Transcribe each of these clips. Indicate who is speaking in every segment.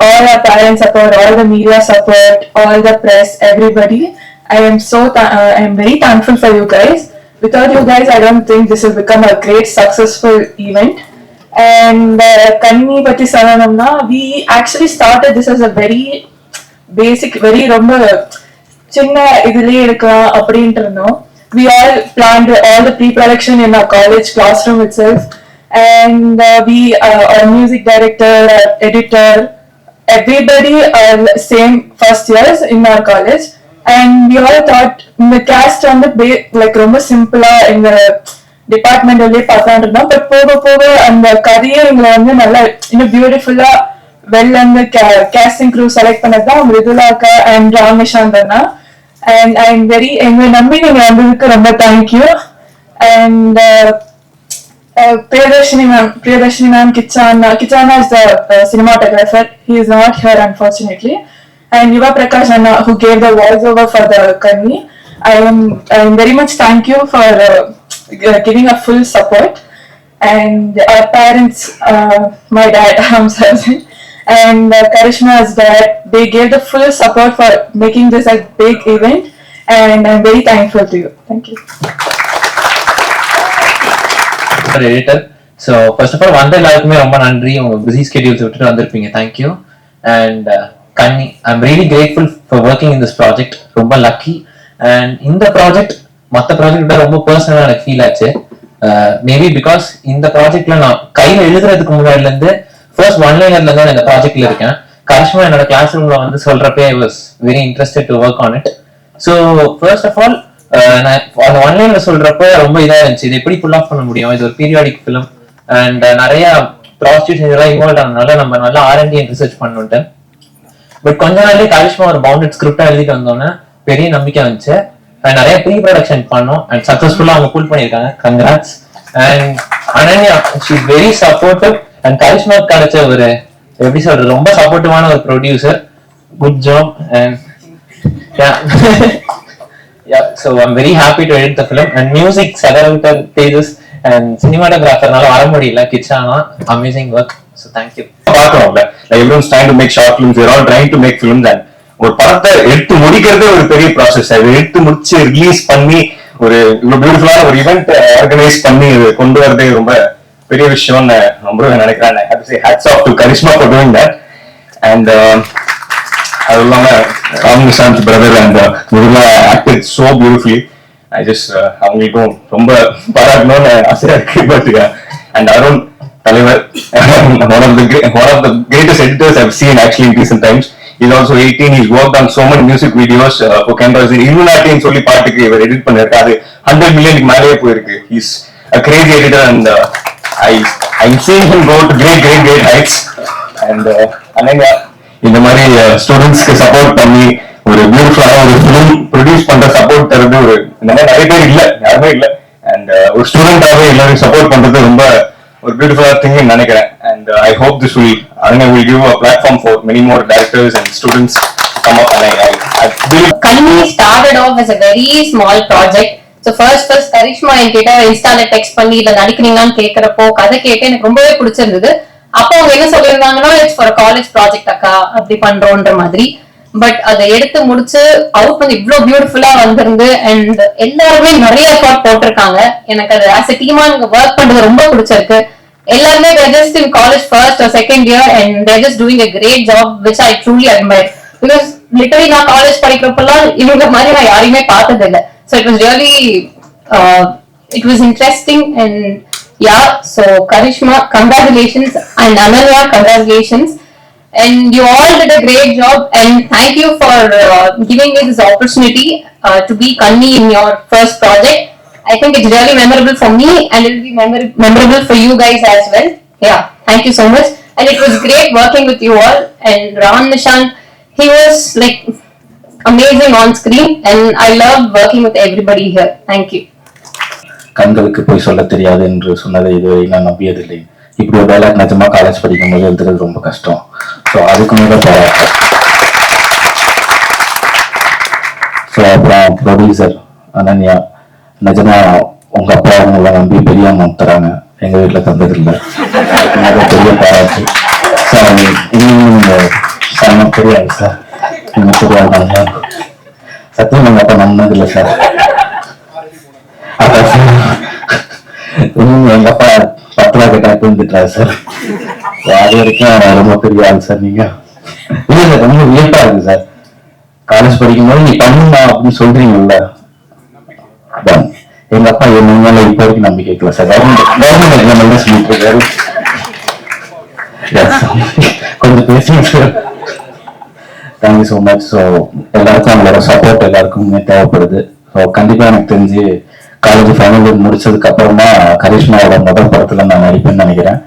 Speaker 1: all our parents' support, all the media support, all the press, everybody. I am very thankful for you guys. Without you guys, I don't think this will become a great successful event. And Kanni Patti Saranamna, we actually started this as a very basic, very ரொம்ப சின்ன இதுலயே இருக்கலாம் அப்படின்ட்டு இருந்தோம். We all planned all the pre-production in our college classroom itself, and our music director, our editor, everybody are same first years in our college, and we all thought the cast on the like ரொம்ப சிம்பிளா எங்க டிபார்ட்மெண்ட்லயே பார்க்கலான்னு இருந்தோம். But போக போக அந்த கதையை எங்களை வந்து நல்லா இன்னும் பியூட்டிஃபுல்லா வெளில இருந்து கேஸ்டிங் க்ரூ செலக்ட் பண்ணதுதான் மிருதுலா அக்கா அண்ட் ராமேஷாந்த் அண்ணா. And I'm very எங்களை நம்பி நீங்க வந்ததுக்கு ரொம்ப thank you. And Priyadashini ma'am, Kichana is the cinematographer. He is not here unfortunately. And Yuva Prakash Anna, who gave the voiceover for the Kanni. I am very much thank you for giving a full support. And our parents, my dad, I'm sorry, and Karishma's dad, they gave the full support for making this a big event, and I'm very thankful to you. Thank you.
Speaker 2: Editor. So first of all, வந்த எல்லாருக்குமே ரொம்ப நன்றி. உங்க busy schedules விட்டுட்டு வந்திருப்பீங்க. Thank you. And Kanni, I'm really grateful for working in this project. ரொம்ப lucky. And இந்த project மற்ற ப்ராஜெக்ட் விட ரொம்ப பர்சனலா எனக்கு ஃபீல் ஆச்சு. மேபி பிகாஸ் இந்த ப்ராஜெக்ட்ல நான் கையில எழுதுறதுக்கு முன்னாடில இருந்து ஃபர்ஸ்ட் ஒன்லைனர்ல தான் இந்த ப்ராஜெக்ட்ல இருக்கேன். கரிஷ்மா என்னோட கிளாஸ் ரூம்ல வந்து சொல்றப்பே I was very interested to work on it. So first of all நான் அந்த ஒன்லைன்ல சொல்றப்ப ரொம்ப இதா இருந்துச்சு. இது எப்படி ஃபுல் ஆஃப் பண்ண முடியும்? இது ஒரு பீரியாடிக் ஃபிலிம் அண்ட் நிறைய ப்ராஸ்டியூஷன் இதெல்லாம் இன்வால்வ் ஆனதுனால நம்ம நல்லா R&D ரிசர்ச் பண்ணிட்டு. பட் கொஞ்ச நாள்லயே கரிஷ்மா ஒரு பவுண்டட் ஸ்கிரிப்டா எழுதிட்டு வந்தோன்னே பெரிய நம்பிக்கை வந்துச்சு. நிறைய ப்ரீ ப்ரொடக்ஷன் பண்ணோம் அண்ட் சக்சஸ்ஃபுல்லா அவங்க புல் பண்ணிருக்காங்க. Congrats. And Ananya, she is very supportive. And Karishma கிடைச்ச ஒரு எப்படி சொல்றது ரொம்ப சப்போர்ட்டிவான ஒரு producer. Good job. And so I'm very happy to edit the film. And music Sagaravita Tejas and cinematographer-naala vara mudiyala Kichana, amazing work. So thank you.
Speaker 3: பார்க்கறோம்ல, like everyone's trying to make short films, we're all trying to make films, and ஒரு படத்தை எடுத்து முடிக்கிறதே ஒரு பெரிய process. அதை எடுத்து முடிச்சு release பண்ணி ஒரு இவ்வளவு பியூட்டிஃபுல்லான ஒரு ஈவெண்ட் ஆர்கனைஸ் பண்ணி கொண்டு வரதே ரொம்ப பெரிய விஷயம்னு ரொம்ப நினைக்கிறேன். I have to say hats off to Karishma for doing that. And அது இல்லாம Rameshanth brother and Mridula acted so beautifully. I just அவங்களுக்கும் ரொம்ப பாராட்டணும்னு ஆசையா இருக்கு. பட் and அருண் தலைவர், one of the greatest editors I've seen actually in recent times. He's also 18. He's worked on so many music videos for cameras. Illuminati னு சொல்லி பாட்டுக்கு இவர் edit பண்ணிருக்காரு. 100 மில்லியனுக்கு மேலேயே போயிருக்கு. He's a crazy editor, and I'm seeing him go to great heights. And Ananya இந்த மாதிரி ஸ்டூடெண்ட்ஸ்க்கு சப்போர்ட் பண்ணி ஒரு பியூட்டிஃபுல்லான ஒரு ஃபிலிம் ப்ரொடியூஸ் பண்ற சப்போர்ட் தருது ஒரு இந்த மாதிரி நிறைய பேர் இல்ல, யாருமே இல்ல. அண்ட் ஒரு ஸ்டூடெண்டாவே எல்லாரும் சப்போர்ட் பண்றது ரொம்ப ஒரு பியூட்டிஃபுல்லா திங்னு நினைக்கிறேன். And I hope this will give a platform for many more directors and students to come up. And I believe
Speaker 4: Kanni started off as a very small project. So first Karishma என்கிட்ட இன்ஸ்டால text பண்ணி இத நடிக்கிறீங்கன்னு கேக்குறப்போ கதை கேட்டு எனக்கு ரொம்பவே பிடிச்சிருந்தது. அப்போ அவங்க என்ன சொல்லியிருந்தாங்கன்னா, இட்ஸ் ஃபார் காலேஜ் ப்ராஜெக்ட் அக்கா, அப்படி பண்றோன்ற மாதிரி. பட் அதை எடுத்து முடிச்சு அவுட் வந்து இவ்வளவு பியூட்டிஃபுல்லா வந்திருந்து அண்ட் எல்லாருமே நிறைய எஃபர்ட் போட்டிருக்காங்க. எனக்கு அது ஆஸ் எ டீமா நீங்க ஒர்க் பண்றது ரொம்ப பிடிச்சிருக்கு. எல்லாருமே they're just in college first or second year and they're just doing a great job, which I truly admire. Because literally நான் காலேஜ் படிக்கிறப்பெல்லாம் இவங்க மாதிரி நான் யாரையுமே பார்த்தது இல்லை. So it was really it was interesting. And yeah, so Karishma, congratulations, and Ananya, congratulations, and you all did a great job. And thank you for giving me this opportunity to be Kanni in your first project. I think it's really memorable for me, and it will be memorable for you guys as well. Yeah, thank you so much. And it was great working with you all. And Ram Nishant, he was like amazing on screen, and I love working with everybody here. Thank you.
Speaker 5: கண்களுக்கு போய் சொல்ல தெரியாது என்று சொன்னதை இதுவரை நான் நம்பியதில்லை. இப்படி ஒரு டைலாக் நிஜமா காலேஜ் படிக்கும் போது எழுதுறது ரொம்ப கஷ்டம். ஸோ அதுக்கு மேலே பாராட்டேன். ஸோ அப்புறம் ப்ரொடியூசர் அனன்யா, நிஜமா உங்க அப்பா உங்களை நம்பி பெரிய அமௌண்ட் தராங்க, எங்க வீட்டில் தந்ததில்லை. அதுக்கு மேலே பெரிய பாராட்டு. ஸோ இன்னும் எனக்கு தெரியாது சார், எனக்கு தெரியாது சார், சத்தியம் எங்க அப்பா நம்பினது இல்லை சார். அதான் சார், எங்க அப்பா 10 ரூபா கேட்டா தூங்கிட்டாரு சார். அது வரைக்கும் ரொம்ப பெரிய ஆள் சார் நீங்க. இல்லை சார், ரொம்ப வியப்பா இருக்கு சார். காலேஜ் படிக்கும்போது நீ பண்ணுமா அப்படின்னு சொல்றீங்கல்ல, அதான் எங்க அப்பா என்ன மேல இப்ப வரைக்கும் நம்பிக்கை வைக்கல சார். கவர்மெண்ட் எக்ஸாம் தான் சொல்லிட்டு இருக்காரு. கொஞ்சம் பேசுங்க sir. Thank you so much. So எல்லாருக்கும் அவங்களோட சப்போர்ட் எல்லாருக்குமே தேவைப்படுது. ஸோ கண்டிப்பா எனக்கு தெரிஞ்சு காலேஜ் ஃபைனல் இயர் முடிச்சதுக்கு அப்புறமா கரிஷ்மாவோட முதல் படத்துல நான் நடிப்பேன்னு நினைக்கிறேன்.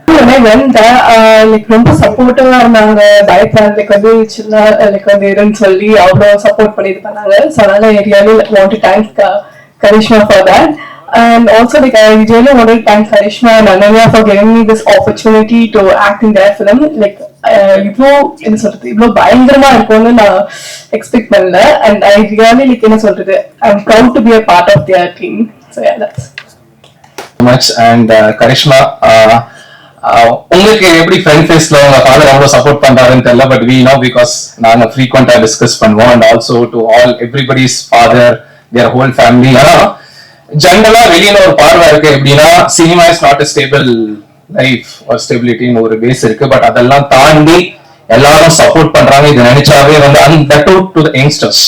Speaker 1: ரொம்ப சப்போர்ட்டிவா இருந்தாங்க, பயப்படாது வந்து சின்ன வந்து இருன்னு சொல்லி அவ்வளவு சப்போர்ட் பண்ணி இது பண்ணாங்க. ஸோ அதனால really want to thank Karishma for that. And also I really wanted to thank Karishma and Ananya for giving me this opportunity to act in their film. இவ்வளோ பயங்கரமா இருக்கும்னு நான் எக்ஸ்பெக்ட் பண்ணல. And I really I'm proud to be a part of their team. So yeah, that's
Speaker 3: much. And Karishma, உங்களுக்கு எப்படி friend ஃபேஸ்ல உங்க father எவ்வளவு சப்போர்ட் பண்றாருன்னு தெரியல, பட் we know because நாங்க ஃப்ரீக்வெண்டா டிஸ்கஸ் பண்ணுவோம். And also to all everybody's father, their whole family. ஜெனரலா வெளியில ஒரு பார்வை இருக்கு எப்படின்னா, cinema is not a stable life ஒரு ஸ்டெபிலிட்டின்னு ஒரு பேஸ் இருக்கு. பட் அதெல்லாம் தாண்டி எல்லாரும் சப்போர்ட் பண்றாங்க. இது நினைச்சாவே வந்து that to the youngsters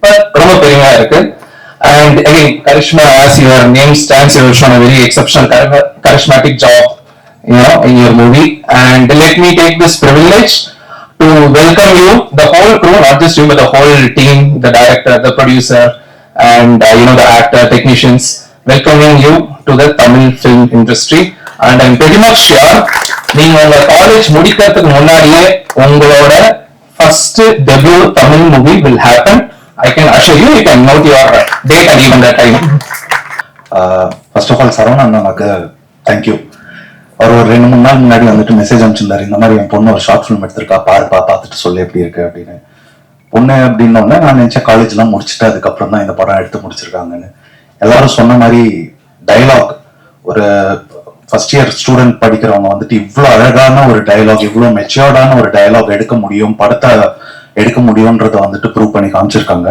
Speaker 3: but ரொம்ப பெருமையா இருக்கு. And again, Karishma, as your name stands, you have shown a very exceptional charismatic job, in your movie. And let me take this privilege to welcome you, the whole crew, not just you, but the whole team, the director, the producer, and the actor, technicians, welcoming you to the Tamil film industry. And I'm pretty much sure நீங்க உங்க college முடிக்கிறதுக்கு முன்னாடியே உங்களோட first debut Tamil movie will happen. I can assure you, you can note your date and even the time.
Speaker 5: First of all, Saravanan அண்ணாக்கு thank you. அவர் ஒரு 2-3 நாள் முன்னாடி வந்துட்டு மெசேஜ் அனுப்பிச்சிருந்தாரு, இந்த மாதிரி என் பொண்ணு ஒரு ஷார்ட் ஃபிலிம் எடுத்திருக்கா, பாருப்பா, பார்த்துட்டு சொல்லு எப்படி இருக்கு அப்படின்னு. பொண்ணு அப்படின்னோடனே நான் நினைச்சேன் காலேஜ் எல்லாம் முடிச்சுட்டு அதுக்கப்புறம் தான் இந்த படம் எடுத்து முடிச்சிருக்காங்கன்னு. எல்லாரும் சொன்ன மாதிரி டைலாக், ஒரு ஃபர்ஸ்ட் இயர் ஸ்டூடெண்ட் படிக்கிறவங்க வந்துட்டு இவ்வளோ அழகான ஒரு டைலாக், இவ்வளோ மெச்சூர்டான ஒரு டைலாக் எடுக்க முடியும், படத்தை எடுக்க முடியும்ன்றத வந்துட்டு ப்ரூவ் பண்ணி காமிச்சிருக்காங்க.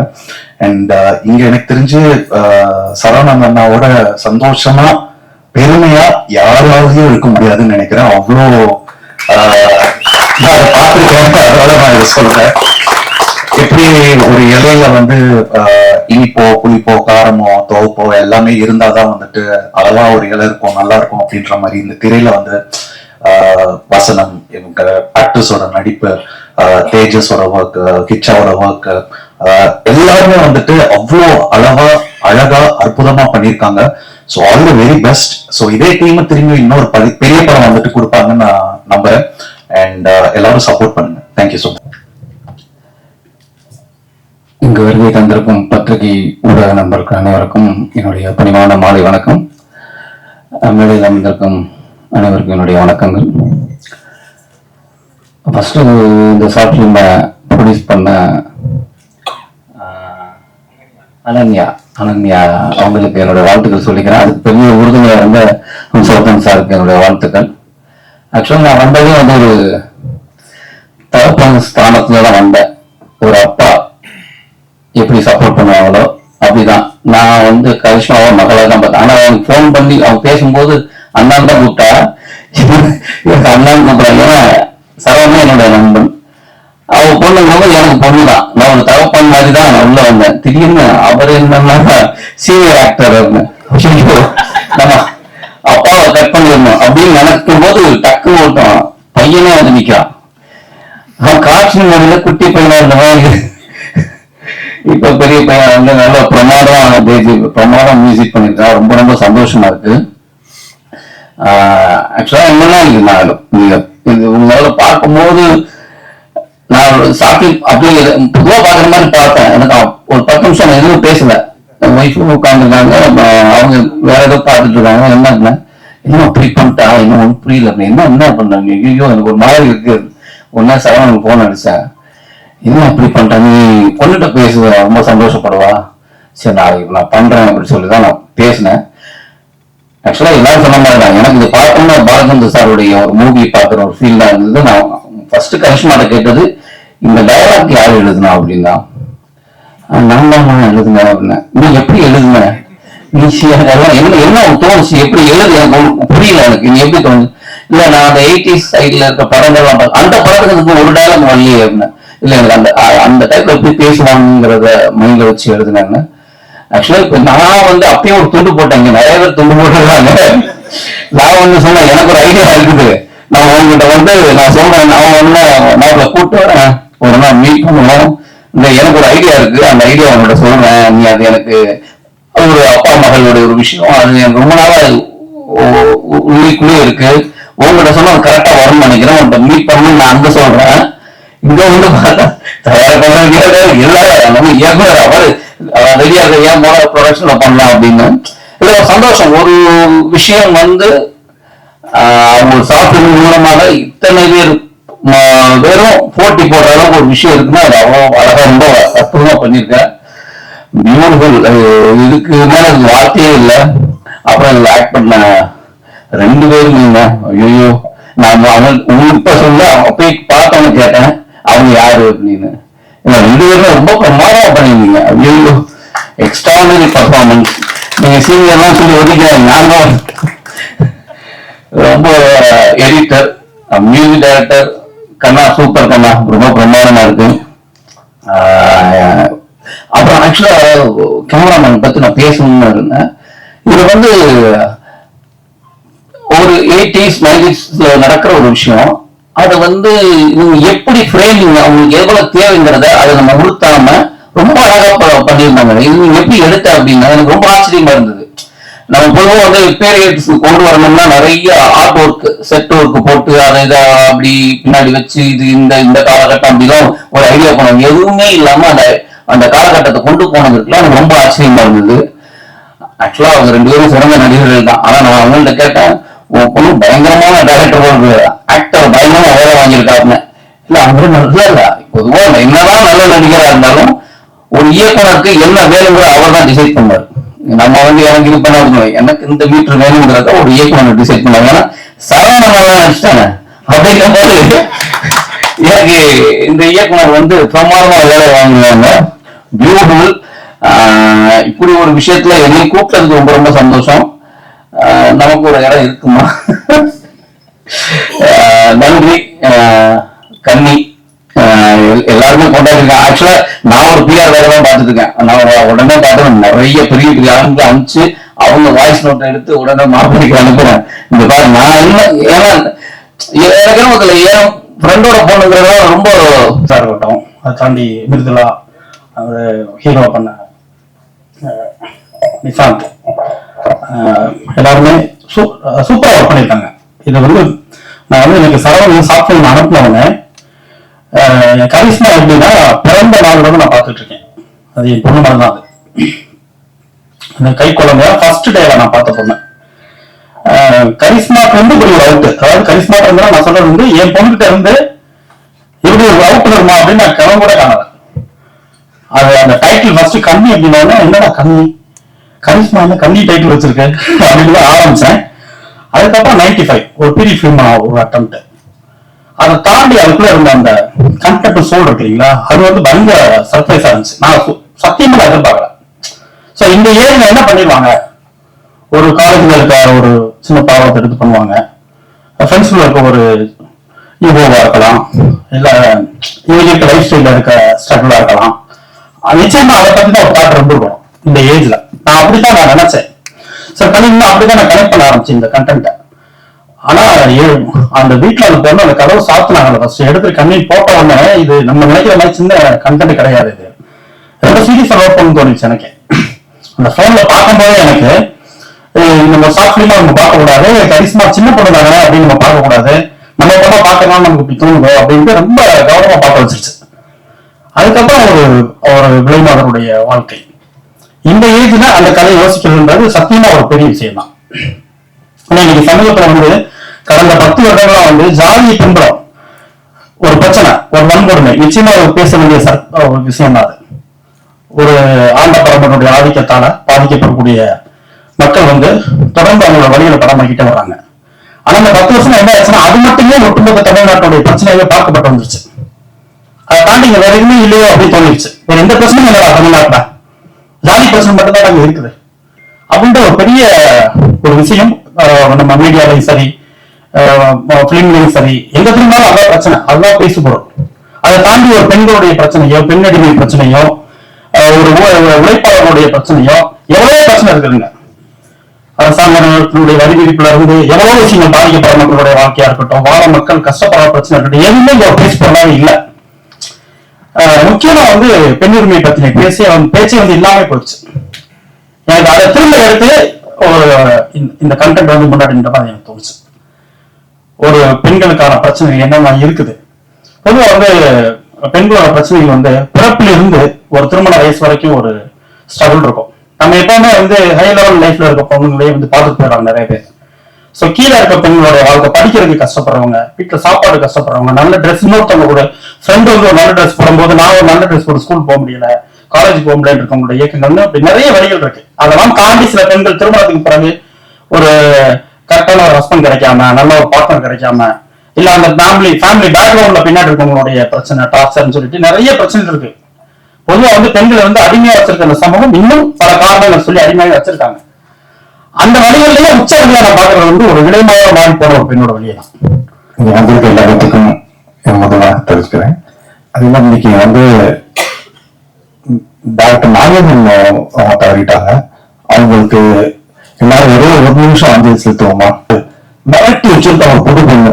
Speaker 5: அண்ட் இங்க எனக்கு தெரிஞ்சு சரவணன் அண்ணாவோட சந்தோஷமா பெருமையா யாராலையும் இருக்க முடியாதுன்னு நினைக்கிறேன். அவ்வளோ நான் அதை பார்த்துருக்கேன், அதனால நான் இதை சொல்றேன். எப்படி ஒரு இலையில வந்து இனிப்போ புளிப்போ காரமோ துவப்போ எல்லாமே இருந்தாதான் வந்துட்டு அதெல்லாம் ஒரு இலை இருக்கும், நல்லா இருக்கும் அப்படின்ற மாதிரி இந்த திரையில வந்து வசனம், இவங்க ஆக்டர்ஸோட நடிப்பு, தேஜஸோட ஒர்க், கிச்சாவோட ஒர்க், எல்லாருமே வந்துட்டு அவ்வளோ அழகா அற்புதமா பண்ணியிருக்காங்க. So all the very best. So இதே டீம் திரும்பி இன்னொரு பெரிய படம் வந்துட்டு கொடுப்பாங்கன்னு நான் நம்புறேன். அண்ட் எல்லாரும் சப்போர்ட் பண்ணுங்க. Thank you so much. இங்கு வருகை தந்திருக்கும் பத்திரிகை ஊடக நண்பர்கள் அனைவருக்கும் என்னுடைய பணிவான மாலை வணக்கம். மேடையில் அமர்ந்திருக்கும் அனைவருக்கும் என்னுடைய வணக்கங்கள். ஃபர்ஸ்ட் இந்த ஷார்ட் ஃபிலிமை ப்ரொடியூஸ் பண்ண அனன்யா அவங்களுக்கு என்னுடைய வாழ்த்துக்கள் சொல்லிக்கிறேன். அதுக்கு பெரிய உறுதுணையாக இருந்த சௌதன் சாருக்கு என்னுடைய வாழ்த்துக்கள். ஆக்சுவலாக நான் வந்ததே வந்து ஒரு தகப்பன் ஸ்தானத்துல தான் வந்தேன். ஒரு அப்பா எப்படி சப்போர்ட் பண்ணுவாங்களோ அப்படிதான் நான் வந்து கரிஷ்மாவோ மகளை தான் பார்த்தேன். ஆனா அவங்க போன் பண்ணி அவங்க பேசும்போது அண்ணான் தான் கூப்பிட்டா, எனக்கு அண்ணான்னு கூப்பிட்டாங்க. ஏன்னா சரவணன் என்னோட நண்பன், அவ பொண்ணுங்க எனக்கு பொண்ணுதான். நான் ஒரு தகப்பன் மாதிரி தான் நான் உள்ள வந்தேன். திடீர்னு அவர் என்னன்னா சீனியர் ஆக்டர் இருந்தேன். நம்ம அப்பாவை கட் பண்ணிடணும் அப்படின்னு நினைக்கும் போது டக்கு ஓட்டம் பையனே வந்து நிற்கிறான். அவன் காட்சி முறையில குட்டி பையனா இருந்த மாதிரி இப்ப பெரிய பையன் வந்து நல்ல பிரமாதம் மியூசிக் பண்ணிருக்கான். ரொம்ப ரொம்ப சந்தோஷமா இருக்கு. ஆக்சுவலா என்னன்னா இது உங்களால பார்க்கும்போது நான் சாப்பி அப்படி பொதுவா பாக்குற மாதிரி பார்த்தேன். எனக்கு ஒரு 10 நிமிஷம் நான் எதுவும் பேசல. ஒய்ஃபும் உட்காந்துருக்காங்க, அவங்க வேற ஏதோ பார்த்துட்டு இருக்காங்க. என்ன அப்படி பண்ணிட்டா, இன்னும் ஒன்றும் புரியல. என்ன பண்ணாங்க, ஐயோ எனக்கு ஒரு மாதிரி இருக்கு. ஒன்னா சரவணனுக்கு போன் அடிச்சேன், என்ன அப்படி பண்ணிட்டேன், நீ பொண்ணுகிட்ட பேசுவ ரொம்ப சந்தோஷப்படுவா, சரி நாளைக்கு நான் பண்றேன் அப்படின்னு சொல்லிதான் நான் பேசினேன். ஆக்சுவலா எல்லாரும் சொன்ன மாதிரி தான் எனக்கு இது பார்க்கணும்னா பாலச்சந்தர் சாருடைய ஒரு மூவி பார்க்குற ஒரு ஃபீல் தான் இருந்தது. நான் ஃபர்ஸ்ட் கரிஷ்மாட்ட கேட்டது இந்த டயலாக் யார் எழுதுனா அப்படின்னா, நான் தான் எழுதுனேன் அப்படின்னா. நீ எப்படி எழுதுன, நீ என்ன தோணுச்சு, எப்படி எழுது, எனக்கு புரியல, எனக்கு நீ எப்படி தோணுச்சு. இல்ல நான் அந்த 80s சைட்ல இருக்க படங்கள்லாம் அந்த படத்துக்கு ஒரு டயலாக் வரலையே அப்படின்னா. இல்ல எனக்கு அந்த அந்த டைப்ல எப்படி பேசுவாங்கிறத மைண்ட்ல வச்சு எழுதுனாங்க. ஆக்சுவலா இப்ப நான் வந்து அப்பயும் ஒரு துண்டு போட்டேன், நிறைய பேர் துண்டு போட்டுருக்காங்க. நான் வந்து சொன்னேன், எனக்கு ஒரு ஐடியா இருக்குது, நான் உங்ககிட்ட வந்து நான் சொல்றேன், நான் ஒண்ணு நான் கூப்பிட்டு வரேன், ஒரு நாள் மீட் பண்ணுவோம், இந்த எனக்கு ஒரு ஐடியா இருக்கு, அந்த ஐடியா உங்கள்கிட்ட சொல்றேன், நீ அது எனக்கு ஒரு அப்பா மகளுடைய ஒரு விஷயம், அது எனக்கு ரொம்ப நாளா உள்ளிக்குள்ளே இருக்கு, உங்ககிட்ட சொன்னா அது கரெக்டா வரும்னு நினைக்கிறேன், உங்கள்கிட்ட மீட் பண்ணு நான் அங்க சொல்றேன். இங்க வந்து பார்த்தா தயாரிப்பாளர் எல்லாரும் நம்ம இயக்குனர் அவர் ரெடியா இருக்க, ஏன் போல ப்ரொடக்ஷன்ல பண்ணலாம் அப்படின்னு. இதுல ஒரு சந்தோஷம், ஒரு விஷயம் வந்து அவங்க சாஃப்ட்வேர் மூலமாக இத்தனை பேர் வெறும் போட்டி போடுற அளவுக்கு ஒரு விஷயம் இருக்குன்னா அது அவ்வளோ அழகா ரொம்ப அற்புதமா பண்ணியிருக்கேன். பியூட்டிஃபுல், இதுக்கு மேல வார்த்தையே இல்லை. அப்புறம் இதுல ஆக்ட் பண்ண 2 பேரும் நீங்க, ஐயோ நான் அவங்க இப்ப சொல்ல போய் பார்த்தவங்க கேட்டேன் அவங்க யாரு அப்படின்னு. 2 பேருமே ரொம்ப பிரமாதமா பண்ணிருந்தீங்க. ஐயோ எக்ஸ்ட்ரானரி பர்ஃபார்மன்ஸ். நீங்க சீனியர்லாம் சொல்லி ஒதுக்கிறாங்க, நானும் ரொம்ப எடிட்டர், மியூசிக் டைரக்டர் கண்ணா, சூப்பர் கண்ணா, ரொம்ப பிரமாதமா இருக்கு. அப்புறம் ஆக்சுவலா கேமராமேன் பத்தி நான் பேசணும்னு இருந்தேன். இது வந்து ஒரு 80s 90s நடக்கிற ஒரு விஷயம். அதை வந்து எப்படி ஃப்ரேமிங் அவங்களுக்கு எவ்வளவு தேவைங்கிறத அதை நம்ம உறுத்தாம ரொம்ப அழகா பண்ணியிருந்தாங்க. இது நீங்க எப்படி எடுத்த அப்படின்னா எனக்கு ரொம்ப ஆச்சரியமா இருந்தது. நம்ம பொதுவாக வந்து பீரியட்ஸ் கொண்டு வரணும்னா நிறைய ஆர்ட் ஒர்க், செட் ஒர்க் போட்டு அதை இதை அப்படி பின்னாடி வச்சு இது இந்த காலகட்டம் அப்படிலாம் ஒரு ஐடியா பண்ணாங்க. எதுவுமே இல்லாம அந்த காலகட்டத்தை கொண்டு போனதுக்குலாம் எனக்கு ரொம்ப ஆச்சரியமா இருந்தது. ஆக்சுவலா அவங்க 2 பேரும் சிறந்த நடிகர்கள் தான். ஆனா நான் அவங்கள்ட்ட கேட்டேன், பொண்ணு பயங்கரமான டைரக்டர், ஆக்டர் பயங்கரமா வேலை வாங்கியிருக்காருன்னு. இல்ல அவங்க நல்லா இல்ல, பொதுவா என்னதான் நல்ல நடிகரா இருந்தாலும் ஒரு இயக்குனருக்கு என்ன வேணுங்கிற அவர் தான் டிசைட் பண்ணுவார். நம்ம வந்து எனக்கு இது பண்ண, எனக்கு இந்த மீட்டர் வேணுங்கிறத ஒரு இயக்குனர் டிசைட் பண்ணுவாங்க. ஏன்னா சரவணன் நல்லா நினைச்சிட்டாங்க அப்படிங்கும் போது எனக்கு இந்த இயக்குனர் வந்து பிரமாதமா வேலை வாங்குவாங்க. பியூட்டிஃபுல். இப்படி ஒரு விஷயத்துல என்னை கூப்பிட்டதுக்கு ரொம்ப ரொம்ப சந்தோஷம். நமக்கு ஒரு இடம் இருக்குமா? நன்றி. கன்னி எல்லாருமே கொண்டாடிருக்கேன். ஆக்சுவலா நான் ஒரு பிஆர் வேலை தான் பார்த்துட்டு இருக்கேன். நான் உடனே பார்த்து நிறைய பெரிய பெரிய ஆளுங்க அனுப்பிச்சு அவங்க வாய்ஸ் நோட்டை எடுத்து உடனே மாப்பிள்ளைக்கு அனுப்புறேன். இந்த பாரு நான் என்ன, ஏன்னா எனக்கு என் ஃப்ரெண்டோட பொண்ணுங்கிறதா ரொம்ப சார் இருக்கட்டும். அதை தாண்டி மிருதுலா ஹீரோ பண்ண நிசாந்த் எல்லாருமே சூப்பரா ஒர்க் பண்ணியிருக்காங்க. இதை வந்து நான் வந்து எனக்கு சரவணன் சாப்பிட்டு அனுப்பினவனே கரிஷ்மா எப்படின்னா பிறந்த நாள் வந்து நான் பார்த்துட்டு இருக்கேன். அது என் பொண்ணு மாதிரி தான். அது அந்த கை குழந்தைய ஃபர்ஸ்ட் டேல நான் பார்த்த பொண்ணு. கரிஷ்மாக்கு வந்து இப்படி ஒரு அவுட், அதாவது கரிஷ்மா இருந்தா நான் சொல்றது வந்து என் பொண்ணுகிட்ட இருந்து இப்படி ஒரு அவுட் வருமா அப்படின்னு நான் கிளம்ப கூட காணல. அது அந்த டைட்டில் ஃபர்ஸ்ட் கண்ணி அப்படின்னா என்னடா கண்ணி, கரிஷ்மா கண்ணி டைட்டில் வச்சிருக்கேன் அப்படின்னு ஆரம்பிச்சேன். அதுக்கப்புறம் 95 ஒரு பெரிய ஃபிலிம் ஒரு அட்டம்ப்ட். அதை தாண்டி அதுக்குள்ள இருந்த அந்த கண்டென்ட் சோல் இருக்கு இல்லைங்களா, அது வந்து பயங்கர சர்ப்ரைஸா இருந்துச்சு. நான் சத்தியமா எதிர்பார்க்கல. சோ இந்த ஏரியா என்ன பண்ணிடுவாங்க, ஒரு காலேஜ்ல இருக்க ஒரு சின்ன பாவத்தை எடுத்து பண்ணுவாங்க, ஃப்ரெண்ட்ஸ்ல இருக்க ஒரு ஈகோவா இருக்கலாம், இல்ல இவங்க இருக்க லைஃப் ஸ்டைல இருக்க ஸ்ட்ரகிளா இருக்கலாம். நிச்சயமா அதை பத்தி தான் ஒரு பாட்டு இருந்திருக்கும் இந்த ஏஜ்ல. நான் அப்படித்தான் நான் நினைச்சேன். சார் கண்டிப்பா அப்படிதான் நான் கனெக்ட் பண்ண ஆரம்பிச்சேன் இந்த கண்டென்ட்டை. ஆனா அந்த வீட்டுல அந்த பொண்ணு அந்த கதவு சாத்தினாங்க ஃபர்ஸ்ட் எடுத்து கண்ணீர் போட்ட உடனே இது நம்ம நினைக்கிற மாதிரி சின்ன கண்டென்ட் கிடையாது. இது ரொம்ப சீரியஸா ஒர்க் பண்ணு தோணுச்சு எனக்கு. அந்த போன்ல பார்க்கும்போதே எனக்கு நம்ம சாப்பிடலாம் நம்ம பார்க்க கூடாது, கரிஷ்மா சின்ன பொண்ணு தானே அப்படின்னு நம்ம பார்க்க கூடாது, நம்ம பொண்ணை பார்க்கலாம் நமக்கு இப்படி தோணுதோ அப்படின்ட்டு ரொம்ப கவனமா பார்க்க வச்சிருச்சு. அதுக்கப்புறம் ஒரு விளைமாதருடைய வாழ்க்கை இந்த ஏஜ்ல அந்த கதையை யோசிக்கிறதுன்றது சத்தியமா ஒரு பெரிய விஷயம் தான். ஆனா இன்னைக்கு சமூகத்துல வந்து கடந்த 10 வருடங்களா வந்து ஜாதியை பின்புறம் ஒரு பிரச்சனை, ஒரு வன்கொடுமை நிச்சயமா ஒரு பேச வேண்டிய ஒரு விஷயம் தான். அது ஒரு ஆண்ட பரம்பரையுடைய ஆதிக்கத்தால பாதிக்கப்படக்கூடிய மக்கள் வந்து தொடர்ந்து அவங்களோட வழிகளை படமாக்கிட்டே வர்றாங்க. ஆனா இந்த 10 வருஷம் என்ன ஆச்சுன்னா அது மட்டுமே ஒட்டுமொத்த தமிழ்நாட்டுடைய பிரச்சனையாவே பார்க்கப்பட்டு வந்துருச்சு. அதை
Speaker 6: தாண்டி இங்க வேற எதுவுமே இல்லையோ அப்படின்னு தோணிடுச்சு. வேற எந்த பிரச்சனையும் இல்லை தமிழ்நாட்டுல, ஜாதி பிரச்சனை மட்டும் தான் அங்க இருக்குது அப்படின்ற ஒரு பெரிய ஒரு விஷயம். நம்ம மீடியாலையும் சரி, பிலிம்லையும் சரி, எங்க திரும்பினாலும் அதான் பிரச்சனை, அதுதான் பேசுபொருள். அதை தாண்டி ஒரு பெண்களுடைய பிரச்சனையோ, பெண்ணடிமை பிரச்சனையோ, ஒரு உழைப்பாளர்களுடைய பிரச்சனையோ, எவ்வளவோ பிரச்சனை இருக்குதுங்க. அரசாங்கத்தினுடைய வரி விதிப்புல இருந்து எவ்வளவு விஷயங்கள் பாதிக்கப்படுற மக்களுடைய வாழ்க்கையா இருக்கட்டும், வாழ மக்கள் கஷ்டப்படுற பிரச்சனை இருக்கட்டும், எதுவுமே இங்க பேச போறதாவே இல்லை. முக்கியமா வந்து பெண் உரிமை பத்தின பேச்சே வந்து இல்லாம போயிடுச்சு. எனக்கு அதை திரும்ப எடுத்து ஒரு இந்த கண்டென்ட் வந்து முன்னாடின்ற மாதிரி எனக்கு தோணுச்சு. ஒரு பெண்களுக்கான பிரச்சனை என்னென்ன இருக்குது. பொதுவாக வந்து பெண்களோட பிரச்சனைகள் வந்து பிறப்பில இருந்து ஒரு திருமண வயசு வரைக்கும் ஒரு ஸ்ட்ரகிள் இருக்கும். நம்ம எப்பவுமே வந்து ஹை லெவல் லைஃப்ல இருக்க பொண்ணுங்களே வந்து பார்த்துட்டு போயிடுறாங்க நிறைய பேர். ஸோ கீழே இருக்க பெண்களோட வாழ்க்கை, படிக்கிறதுக்கு கஷ்டப்படுறவங்க, வீட்டுல சாப்பாடு கஷ்டப்படுறவங்க, நல்ல ட்ரெஸ், இன்னொருத்தவங்க கூட ஃப்ரெண்ட் வந்து ஒரு நல்ல ட்ரெஸ் போடும்போது நான் ஒரு நல்ல ட்ரெஸ் போட்டு ஸ்கூல் போக முடியல, காலேஜ் போக முடியல இருக்கவங்களோட இயக்கங்கள்னு அப்படி நிறைய வழிகள் இருக்கு. அதெல்லாம் தாண்டி சில பெண்கள் திருமணத்துக்கு பிறகு ஒரு கரெக்டான ஒரு ஹஸ்பண்ட் கிடைக்காம, நல்ல ஒரு பார்ட்னர் கிடைக்காம, இல்ல அந்த ஃபேமிலி பேக்ரவுண்ட்ல பின்னாடி இருக்கவங்களுடைய பிரச்சனை, டார்ச்சர்னு சொல்லிட்டு நிறைய பிரச்சனை இருக்கு. பொதுவா வந்து பெண்களை வந்து அடிமையா வச்சிருக்க அந்த சமூகம் இன்னும் பல காரணங்கள் சொல்லி அடிமையாக வச்சிருக்காங்க. அந்த வழிகளிலேயே உச்ச வழியா நான் பாக்குறது வந்து ஒரு விலைமாக மாறி போன ஒரு பெண்ணோட வழியை தான்.
Speaker 7: வந்திருக்க எல்லாத்துக்கும் முதலாக தெரிவிக்கிறேன். அது மாதிரி இன்னைக்கு வந்து டாக்டர் நாகேந்திரன் அவங்க தவறிட்டாங்க. அவங்களுக்கு எல்லாரும் ஒரு நிமிஷம் அஞ்சலி செலுத்துவோமா, மிரட்டி வச்சுட்டு அவங்க புது பொண்ணு,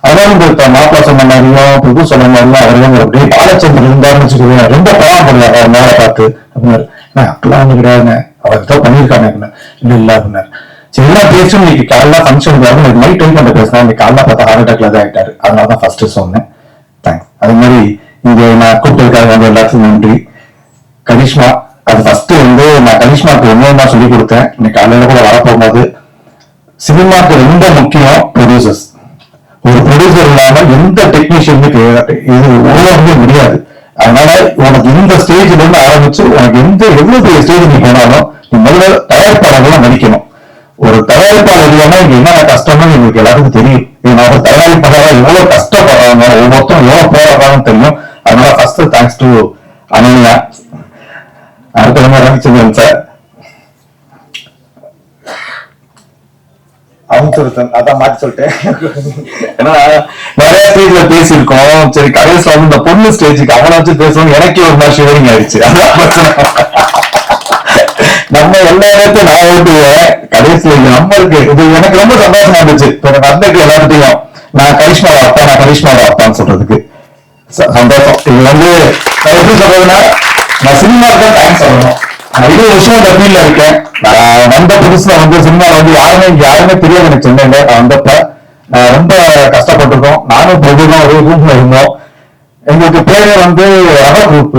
Speaker 7: அதாவது இந்த மாப்பிள்ள சொன்ன மாதிரியும் புது சொன்ன மாதிரியும் அவரையும் அப்படியே பாலச்சந்திரன் இருந்தாருன்னு வச்சுக்கோங்க, ரொம்ப பராமப்படுவாங்க அவர் மேல பார்த்து அப்படின்னாரு. அப்படிலாம் ஒண்ணு கிடையாதுங்க, அவர் ஏதோ பண்ணியிருக்காங்க இல்ல இல்ல அப்படின்னாரு. சரி எல்லாம் பேசும். இன்னைக்கு காலைல ஃபங்க்ஷன் நைட் டைம் பண்ண பேசினா இன்னைக்கு காலைல பார்த்தா ஹார்ட் அட்டாக்ல தான் ஆயிட்டாரு. அதனாலதான் ஃபர்ஸ்ட் சொன்னேன். தேங்க்ஸ். அதே மாதிரி இங்க நான் கூப்பிட்டதுக்காக வந்து எல்லாத்துக்கும் நன்றி. கரிஷ்மா, அது ஃபர்ஸ்ட் வந்து நான் கரிஷ்மாவுக்கு என்ன சொல்லி கொடுத்தேன். இன்னைக்கு காலையில கூட வரப்போகும்போது சினிமாக்கு ரொம்ப முக்கியம் ப்ரொடியூசர்ஸ். ஒரு ப்ரொடியூசர் இல்லாம எந்த டெக்னீஷியனுக்கு இது உருவாக்கவே முடியாது. அதனால உனக்கு இந்த ஸ்டேஜ்ல இருந்து ஆரம்பிச்சு உனக்கு எவ்வளவு பெரிய ஸ்டேஜ் நீ போனாலும் நீ முதல்ல தயாரிப்பாளர்கள்லாம் நடிக்கணும். ஒரு தயாரிப்பாளர் இல்லைன்னா இங்க என்னென்ன கஷ்டம்னு எங்களுக்கு எல்லாத்துக்கும் தெரியும். ஒரு தயாரிப்பாளர் எவ்வளவு கஷ்டப்படுறாங்க, ஒவ்வொருத்தரும் எவ்வளவு போராடுறாங்கன்னு தெரியும். அதனால ஃபர்ஸ்ட் தேங்க்ஸ் டு அனன்யா. அடுத்த ரவிச்சந்திரன் சார், அவங்க அதான் மாற்றி சொல்லிட்டேன். ஏன்னா நிறைய ஸ்டேஜ்ல பேசியிருக்கோம். சரி கடைசியில் வந்து இந்த பொண்ணு ஸ்டேஜுக்கு அவனை வச்சு பேசணும், எனக்கே ஒரு மாதிரி ஷிவரிங் ஆயிடுச்சு. அதான் நம்ம எல்லா இடத்தையும் நான் ஓட்டுவேன். கடைசியில் நம்மளுக்கு இது எனக்கு ரொம்ப சந்தோஷமா இருந்துச்சு. வந்ததுக்கு எல்லாத்தையும் நான் கரிஷ்மாவோட அப்பான்னு சொல்றதுக்கு சந்தோஷம். இது வந்து நான் எப்படி சொல்றதுன்னா, நான் சினிமாவுக்கு தான் தேங்க்ஸ் சொல்லணும். 20 வருஷம் இந்த ஃபீல்ட்ல இருக்கேன். நான் வந்த புதுசுல வந்து சினிமாவில் வந்து யாருமே தெரியாது எனக்கு. சென்னையில நான் வந்தப்ப ரொம்ப கஷ்டப்பட்டிருக்கோம். நானும் பிரபுதான் ஒரே ரூம்ல இருந்தோம். எங்களுக்கு பேரே வந்து ரவ குரூப்.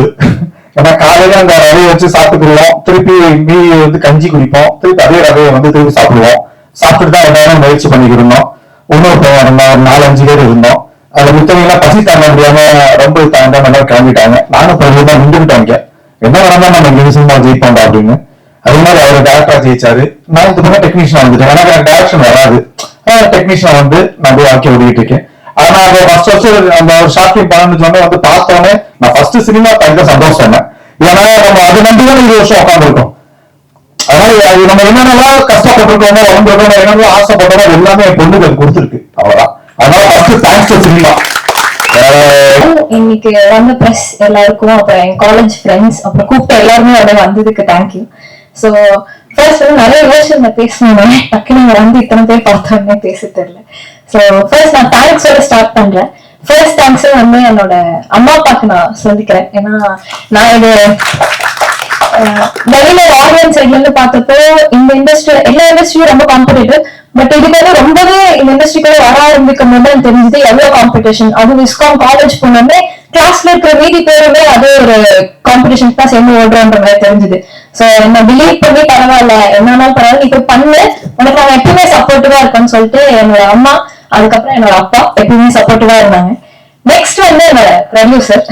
Speaker 7: ஏன்னா காலையில அந்த ரவையை வச்சு சாப்பிட்டுக்குவோம், திருப்பி மீதி வந்து கஞ்சி குடிப்போம், திருப்பி அதே ரவையை வந்து திருப்பி சாப்பிடுவோம். சாப்பிட்டுட்டு தான் எல்லாரும் முயற்சி பண்ணிக்கிருந்தோம். இன்னொருத்தவங்க இருந்தோம், ஒரு 4-5 பேர் இருந்தோம். அதுல மித்தவங்க பசி தாங்க முடியாம ரொம்ப தாங்க நல்லா கிளம்பிட்டாங்க. நானும் பிரபு தான் நின்றுக்கிட்டாங்க. என்ன வேணா நம்ம இங்க சினிமா ஜெயிப்போம்டா அப்படின்னு. அதே மாதிரி அவர் டேரக்டரா ஜெயிச்சாரு. நான் இந்த பக்கம் டெக்னீஷியன் வந்துட்டேன். எனக்கு டேரக்ஷன் வராது. டெக்னீஷியன் வந்து நான் போய் வாழ்க்கை ஓடிட்டு இருக்கேன். ஆனா அந்த ஃபர்ஸ்ட் அந்த ஒரு ஷார்ட் ஃபிலிம் பண்ணணும்னு சொன்னா வந்து பார்த்தோன்னே நான் ஃபர்ஸ்ட் சினிமா பார்க்க சந்தோஷம் சொன்னேன். ஏன்னா நம்ம அது நம்பிதான் 20 வருஷம் உட்காந்துருக்கோம். அதனால நம்ம என்னென்னலாம் கஷ்டப்பட்டிருக்கோமோ, வளர்ந்துருக்கோம், என்னென்ன ஆசைப்பட்டோமோ எல்லாமே என் பொண்ணுக்கு கொடுத்துருக்கு. அவ்வளவுதான். அதனால ஃபர்ஸ்ட் தேங்க்ஸ் டு சினிமா.
Speaker 8: இன்னைக்கு வந்த பிரஸ் எல்லாருக்கும், அப்புறம் என் காலேஜ் ஃப்ரெண்ட்ஸ், அப்புறம் கூப்பிட்ட எல்லாருமே வந்ததுக்கு தேங்க்யூ. ஸோ ஃபர்ஸ்ட் வந்து நிறைய வேர்ஷன் நான் பேசணும். டக்குனு வந்து இத்தனை பேர் பார்த்தோன்னே பேச தெரியல. ஸோ ஃபர்ஸ்ட் நான் தேங்க்ஸோட ஸ்டார்ட் பண்றேன். ஃபர்ஸ்ட் தேங்க்ஸ் வந்து என்னோட அம்மா அப்பாவுக்கு நான் சொல்லிக்கிறேன். ஏன்னா நான் இது வெளியில ஆடியன்ஸ் சைட்ல இருந்து பார்த்தப்போ இந்த இண்டஸ்ட்ரி, எல்லா இண்டஸ்ட்ரியும் ரொம்ப காம்படிட்டிவ். பட் இதுக்கு வந்து ரொம்பவே இந்த இண்டஸ்ட்ரிக்குள்ள வர ஆரம்பிக்கும் போது எனக்கு தெரிஞ்சது எவ்வளவு காம்படிஷன். அது விஸ்காம் காலேஜ் போனோமே கிளாஸ்ல இருக்கிற மீதி பேருமே அதே ஒரு காம்படிஷன் தான் சேர்ந்து ஓடுறோன்ற மாதிரி தெரிஞ்சது. சோ என்ன பிலீவ் பண்ணி பரவாயில்ல, என்னன்னாலும் பரவாயில்ல, இப்ப பண்ணு, உனக்கு நான் எப்பவுமே சப்போர்ட்டிவா இருக்கேன்னு சொல்லிட்டு என்னோட அம்மா, அதுக்கப்புறம் என்னோட அப்பா எப்பவுமே சப்போர்ட்டிவா இருந்தாங்க. நெக்ஸ்ட் வந்து என்னோட ப்ரொடியூசர்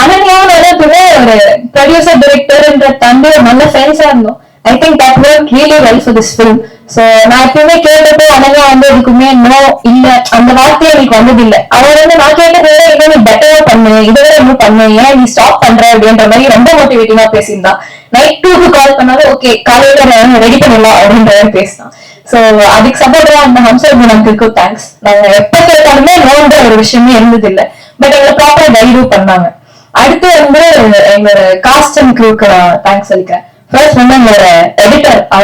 Speaker 8: அனன்யாவும் எப்பவுமே ஒரு ப்ரொடியூசர் டைரக்டர்ன்ற தம்பி ஒரு நல்ல ஃப்ரெண்ட்ஸா இருந்தோம். I think that worked really well for this film. So நான் எப்பயுமே கேட்டப்போ அனகா வந்து எதுக்குமே நோ இல்ல அந்த வார்த்தை எனக்கு வந்தது இல்ல. அவர் வந்து நான் கேட்டதை விட இதை நீ பெட்டரா பண்ணு, இதை விட இன்னும் பண்ணு, ஏன் நீ ஸ்டாப் பண்ற அப்படின்ற மாதிரி ரொம்ப மோட்டிவேட்டிங்கா பேசியிருந்தா. நைட் 2க்கு கால் பண்ணாலும் ஓகே காலையில ரெடி பண்ணலாம் அப்படின்ற மாதிரி பேசினான். சோ அதுக்கு சப்போர்ட்டா அந்த ஹம்சர் அங்கிளுக்கும் தேங்க்ஸ். நாங்க எப்ப கேட்டாலுமே நோன்ற ஒரு விஷயமே இருந்தது இல்ல. பட் எங்களை ப்ராப்பரா கைடும் பண்ணாங்க. அடுத்து வந்து எங்களோட காஸ்ட் அண்ட் க்ரூக்கு தேங்க்ஸ் சொல்லிக்கிறேன். ஃபர்ஸ்ட் வந்து எங்களோட எடிட்டர்